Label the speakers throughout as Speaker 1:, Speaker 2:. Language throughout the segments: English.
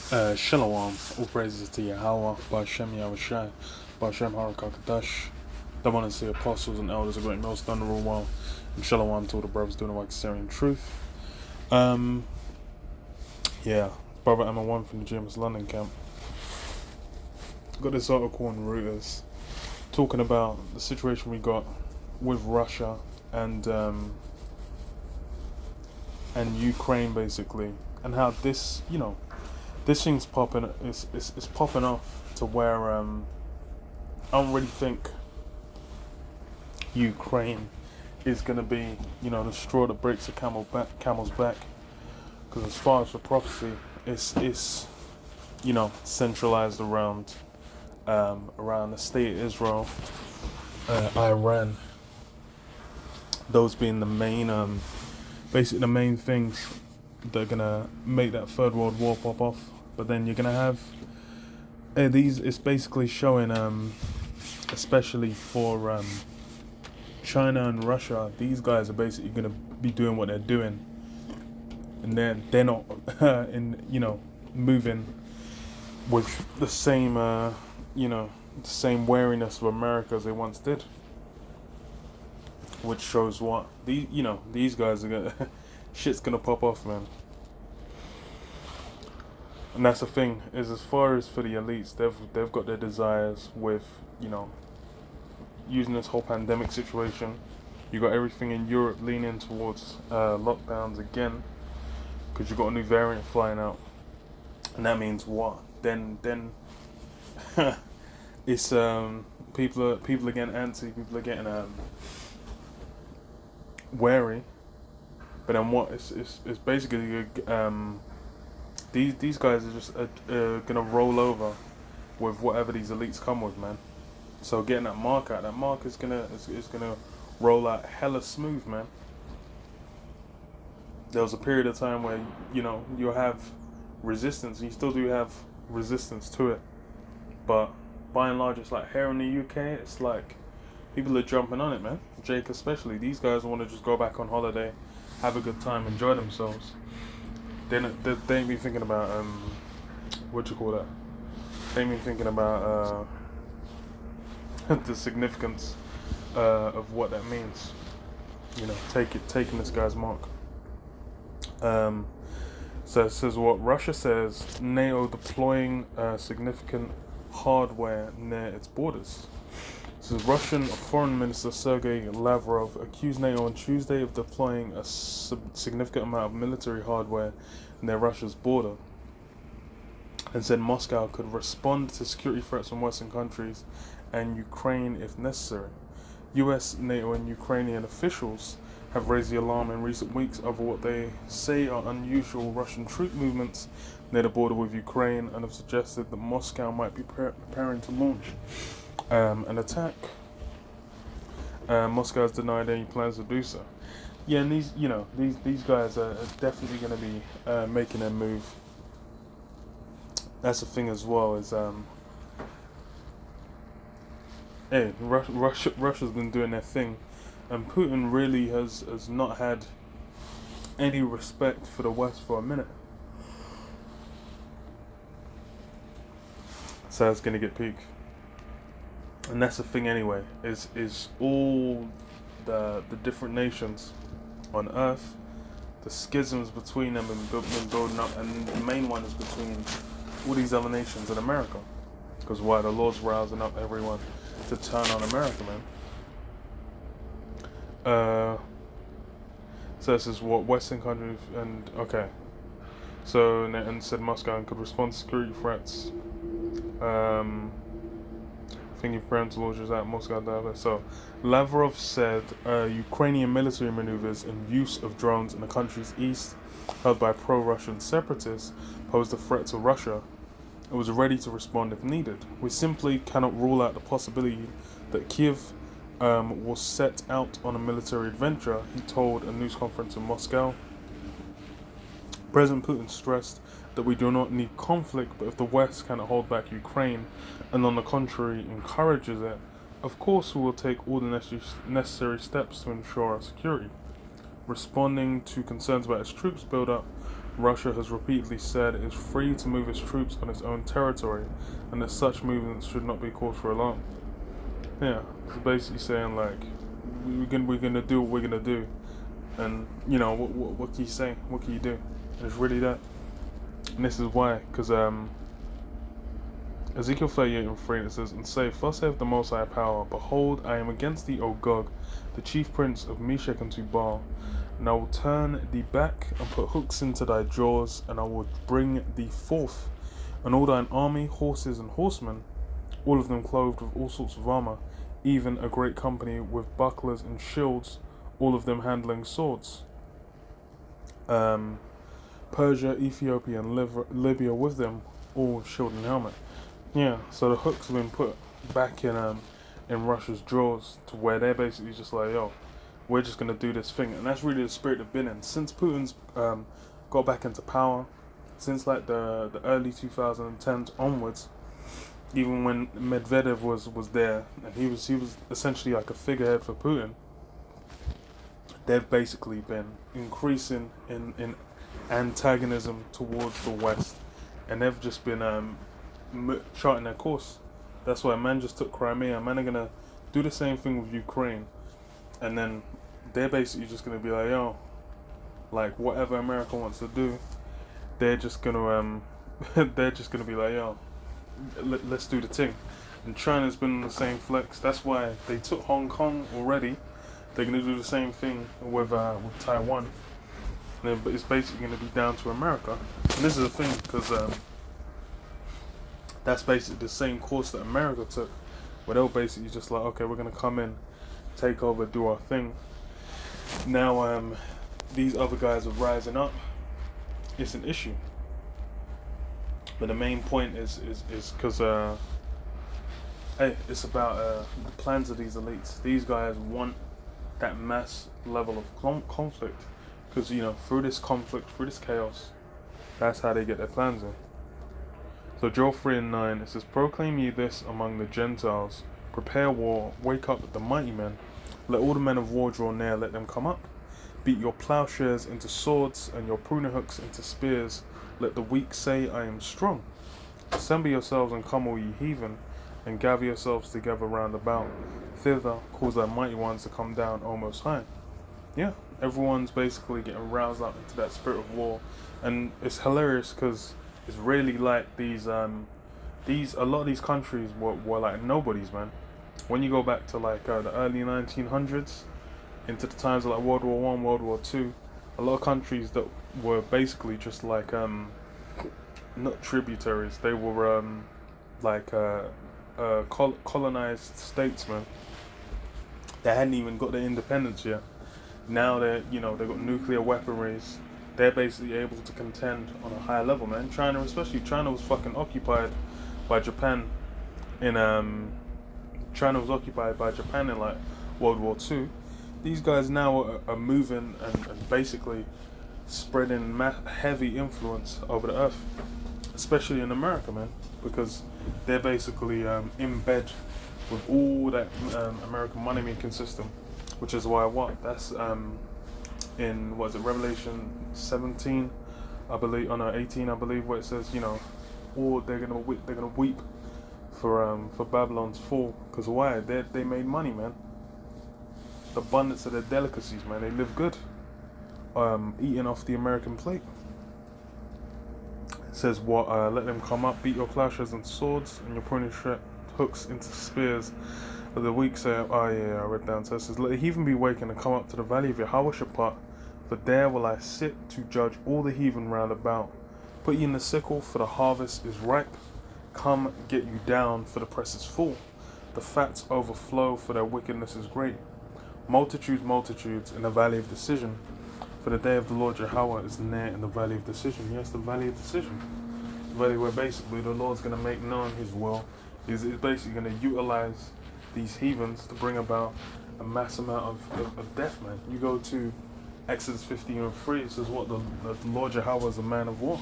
Speaker 1: Shalom, all praises to Yahweh, Ba'Shem Yahushai, Ba'Shem Harakakadash, the one and the apostles and elders of great millstone rule well, and Shalom to all the brothers doing the work of truth. Yeah, Brother Emma 1 from the James London camp. Got this article on Reuters talking about the situation we got with Russia and Ukraine basically, and how this, this thing's popping. It's popping off to where I don't really think Ukraine is gonna be, the straw that breaks the camel's back. Because as far as the prophecy, it's centralized around the state of Israel, Iran. Those being the main, basically the main things that are gonna make that third world war pop off. But then you're gonna have these. It's basically showing, especially for China and Russia. These guys are basically gonna be doing what they're doing, and they're not moving with the same the same wariness of America as they once did. Which shows what these guys are gonna shit's gonna pop off, man. And that's the thing, is as far as for the elites, they've got their desires with, using this whole pandemic situation. You got everything in Europe leaning towards lockdowns again, because you got a new variant flying out, and that means what? Then it's people are getting antsy, people are getting wary. But then what? It's basically these guys are just gonna roll over with whatever these elites come with, man. So getting that mark is gonna roll out hella smooth, man. There was a period of time where you'll have resistance, and you still do have resistance to it, but by and large, it's like here in the UK, it's like people are jumping on it, man. Jake especially. These guys want to just go back on holiday, have a good time, enjoy themselves. They ain't been thinking about what you call that. They ain't been thinking about the significance of what that means. Taking this guy's mark. So it says what Russia says: NATO deploying significant hardware near its borders. So Russian Foreign Minister Sergei Lavrov accused NATO on Tuesday of deploying a significant amount of military hardware near Russia's border, and said Moscow could respond to security threats from Western countries and Ukraine if necessary. US, NATO, and Ukrainian officials have raised the alarm in recent weeks over what they say are unusual Russian troop movements near the border with Ukraine, and have suggested that Moscow might be preparing to launch an attack. Moscow has denied any plans to do so. Yeah, and these guys are definitely going to be making their move. That's the thing as well, is Russia's been doing their thing, and Putin really has not had any respect for the West for a minute. So it's going to get peak. And that's the thing anyway, is all the different nations on Earth, the schisms between them have been building up, and the main one is between all these other nations and America. Because why? The Lord's rousing up everyone to turn on America, man. So this is what Western countries, and okay. So, and said Moscow could respond to security threats. Thinking parental launches at Moscow. So, Lavrov said Ukrainian military maneuvers and use of drones in the country's east, held by pro-Russian separatists, posed a threat to Russia. It was ready to respond if needed. We simply cannot rule out the possibility that Kiev will set out on a military adventure, he told a news conference in Moscow. President Putin stressed that we do not need conflict, but if the West cannot hold back Ukraine, and on the contrary encourages it, of course we will take all the necessary steps to ensure our security. Responding to concerns about its troops build-up, Russia has repeatedly said it is free to move its troops on its own territory, and that such movements should not be called for alarm. Yeah, it's basically saying like we're gonna do what we're gonna do, and you know what can you say? What can you do? And it's really that, and this is why, because Ezekiel 38:3 it says, "And say, thus saith the Most High Power, behold, I am against thee, O Gog, the chief prince of Meshech and Tubal, and I will turn thee back and put hooks into thy jaws, and I will bring thee forth, and all thine army, horses and horsemen, all of them clothed with all sorts of armor, even a great company with bucklers and shields, all of them handling swords. Persia, Ethiopia, and Libya with them, all with shield and helmet." Yeah, so the hooks have been put back in Russia's drawers to where they're basically just like, yo, we're just gonna do this thing, and that's really the spirit they've been in since Putin's got back into power, since like the early 2010s onwards. Even when Medvedev was there, and he was essentially like a figurehead for Putin. They've basically been increasing in antagonism towards the West, and they've just been charting their course. That's why man just took Crimea. Man are gonna do the same thing with Ukraine, and then they're basically just gonna be like, yo, like whatever America wants to do, they're just gonna they're just gonna be like, yo, let's do the thing. And China's been on the same flex. That's why they took Hong Kong already. They're gonna do the same thing with Taiwan. And then, it's basically gonna be down to America. And this is the thing, because that's basically the same course that America took, where they were basically just like, okay, we're gonna come in, take over, do our thing. Now these other guys are rising up. It's an issue. But the main point is because hey, it's about the plans of these elites. These guys want that mass level of conflict, because you know, through this conflict, through this chaos, that's how they get their plans in. So Joel 3:9 it says, "Proclaim ye this among the Gentiles, prepare war, wake up the mighty men, let all the men of war draw near, let them come up. Beat your plowshares into swords, and your pruning hooks into spears. Let the weak say, I am strong. Assemble yourselves and come, all ye heathen, and gather yourselves together round about. Thither cause thy mighty ones to come down, O Most High." Yeah, everyone's basically getting roused up into that spirit of war, and it's hilarious because it's really like a lot of these countries were like nobodies, man. When you go back to like the early 1900s, into the times of like World War One, World War Two, a lot of countries that were basically just like not tributaries. They were colonized statesmen that hadn't even got their independence yet. Now they've got nuclear weaponries. They're basically able to contend on a higher level, man. China was fucking occupied by Japan in like World War Two. These guys now are moving and basically spreading heavy influence over the earth, especially in America, man, because they're basically in bed with all that American money making system, which is why that's in Revelation 17, I believe, 18, I believe, where it says, you know, or they're gonna weep for Babylon's fall, because why? They made money, man. The abundance of their delicacies, man. They live good, eating off the American plate. It says, "What? Let them come up, beat your plowshares and swords, and your pruning hooks into spears." But the weak say, "Oh yeah, I read down." So it says, "Let the heathen be wakened and come up to the valley of Jehoshaphat, for there will I sit to judge all the heathen round about. Put ye in the sickle, for the harvest is ripe. Come, get you down, for the press is full. The fats overflow, for their wickedness is great. Multitudes, multitudes in the valley of decision. For the day of the Lord Yahweh is near in the valley of decision." Yes, the valley of decision. The valley where basically the Lord's going to make known his will. He's basically going to utilize these heathens to bring about a mass amount of death, man. You go to Exodus 15:3, it says what? The Lord Yahweh is a man of war.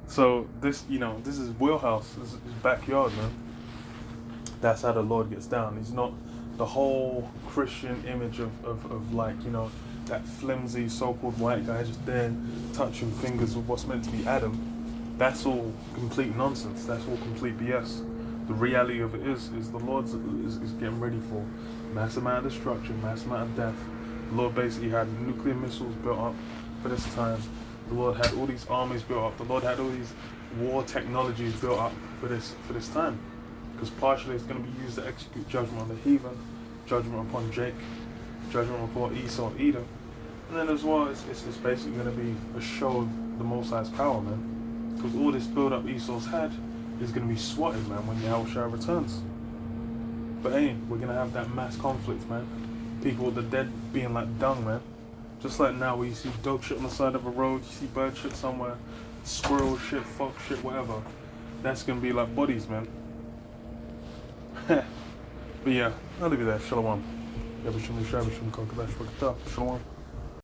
Speaker 1: So this is wheelhouse. This is his backyard, man. That's how the Lord gets down. He's not the whole Christian image of like, that flimsy so-called white guy just there touching fingers with what's meant to be Adam, that's all complete nonsense. That's all complete BS. The reality of it is the Lord is getting ready for mass amount of destruction, mass amount of death. The Lord basically had nuclear missiles built up for this time. The Lord had all these armies built up. The Lord had all these war technologies built up for this time. Because partially it's going to be used to execute judgment on the heathen, judgment upon Jake, judgment upon Esau, Edom. And then as well, it's basically going to be a show of the Most High's power, man. Because all this build-up Esau's had is going to be swatted, man, when Yahushua returns. But hey, we're going to have that mass conflict, man. People, the dead being like dung, man. Just like now where you see dope shit on the side of a road, you see bird shit somewhere, squirrel shit, fox shit, whatever. That's going to be like bodies, man. But yeah, I'll leave you there. Shalom. Shalom.